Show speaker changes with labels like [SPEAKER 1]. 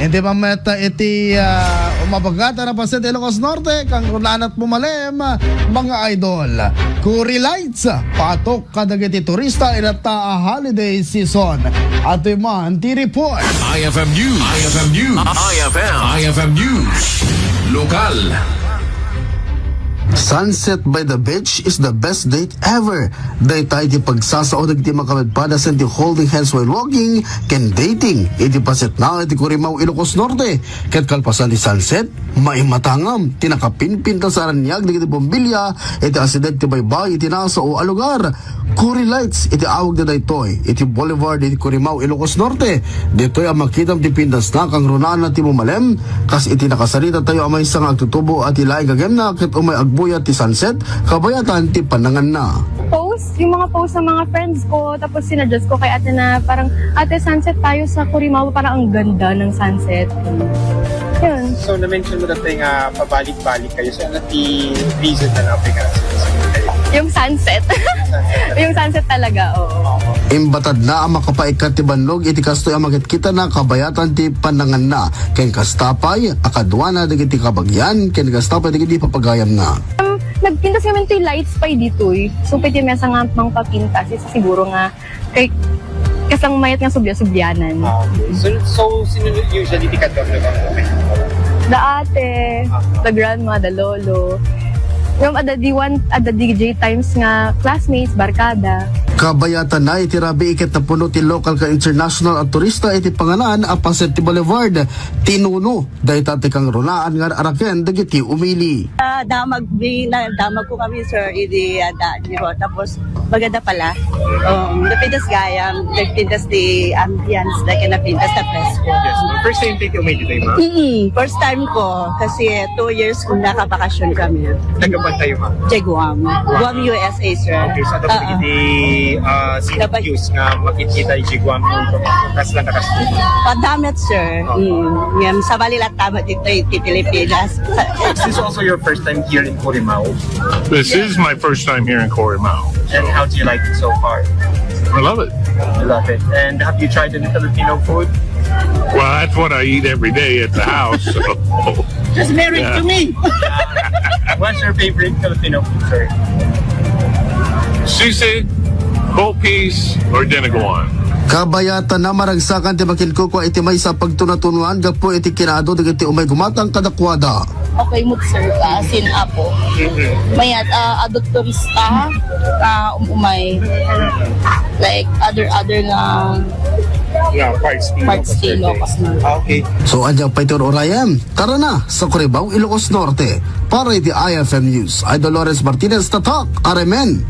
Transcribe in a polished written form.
[SPEAKER 1] Hindi mameta iti umabagata na pasit Ilocos Norte kang rulanat pumalem mga idol. Kuri lights patok kadagiti turista inata holiday season. At man ti report.
[SPEAKER 2] IFM News. IFM News. IFM News. Lokal.
[SPEAKER 3] Sunset by the beach is the best date ever. Daytay iti pagsasaod iti makamedpada sa iti holding hands while walking ken dating. Iti paset na iti Curimaw, Ilocos Norte. Ket kalpasan ti sunset, maimatangam. Tinakapinpinta sa aranyag iti bombilya. Iti asideg ti baybay iti nasa o alugar. Kuri lights iti awag na daytoy. Iti boulevard iti Curimaw, Ilocos Norte. Dito'y ang makitam ti pindas na kang runaan na ti mumalem. Kas iti nakasalita tayo amay isang agtutubo at ilay kagem na ket umay agbuya ti sunset, kabayatan ti panangan na.
[SPEAKER 4] Yung mga post ng mga friends ko, tapos sinadjust ko kay ate na parang, ate, sunset tayo sa Curimaw, parang ang ganda ng sunset. Yun.
[SPEAKER 5] So, na-mention mo natin pabalik-balik kayo. So, ano ti reason na napika?
[SPEAKER 4] Yung sunset. Yung sunset talaga, oo.
[SPEAKER 3] Imbatad na ang makapaikat ti banlog iti kastoy ang makikita na kabayatan ti panangan na. Ken kastapay, akadwa na digiti kabagyan, ken kastapay digiti papagayam na.
[SPEAKER 4] Nagpintas kami ito yung lights pa dito eh. So, pwede may nga mang papintas. Siguro nga, kay kasang mayat nga subya-subyanan.
[SPEAKER 5] So, sino usually ti kadwag na bang
[SPEAKER 4] The ate, the grandma, the lolo. Yung ada DJ times nga classmates, barkada.
[SPEAKER 3] Kabayatan na iti rabi iket na puno ti local ka international at turista iti pangalan a Paset ti Boulevard. Tinuno, dahil tate kang runaan nga araken dagiti umili.
[SPEAKER 6] Damag ko kami sir, idi tapos maganda pala. Napintas gayam, nagpintas di ambience, napintas na presko.
[SPEAKER 5] Yes. First time take umili tayo, ma?
[SPEAKER 6] First time ko, kasi 2 years kung nakabakasyon kami.
[SPEAKER 5] Tagaban tayo, ma?
[SPEAKER 6] Guam. Guam, USA, sir.
[SPEAKER 5] Okay, so dapat hindi sinag-use nga makikita yung Guam kas lang nakasito.
[SPEAKER 6] Padamet, sir. Sa balilat tamat dito yung Pilipinas.
[SPEAKER 5] Is this also your first time here in Curimaw?
[SPEAKER 7] This is my first time here in Curimaw.
[SPEAKER 5] And how do you like it so far?
[SPEAKER 7] I love it.
[SPEAKER 5] You love it. And have you tried any Filipino food?
[SPEAKER 7] Well, that's what I eat every day at the house. So.
[SPEAKER 5] Just married to me! What's your favorite Filipino food, sir?
[SPEAKER 7] Sisig, whole piece, or dinuguan.
[SPEAKER 3] Kabayatan na maragsakan ti makinkukwa iti may sa pagtunatunuan gapo iti kinado dagiti umay gumatang kadakwada.
[SPEAKER 8] Okay mo sir sin apo. Mayat adot turista umay like other nga parts ti Ilocos Norte.
[SPEAKER 5] Okay.
[SPEAKER 3] So adya pa ito orayam. Tara na sa Curimaw, Ilocos Norte. Para iti IFM News. Idol Lawrence Martinez, Tatak, Aremen.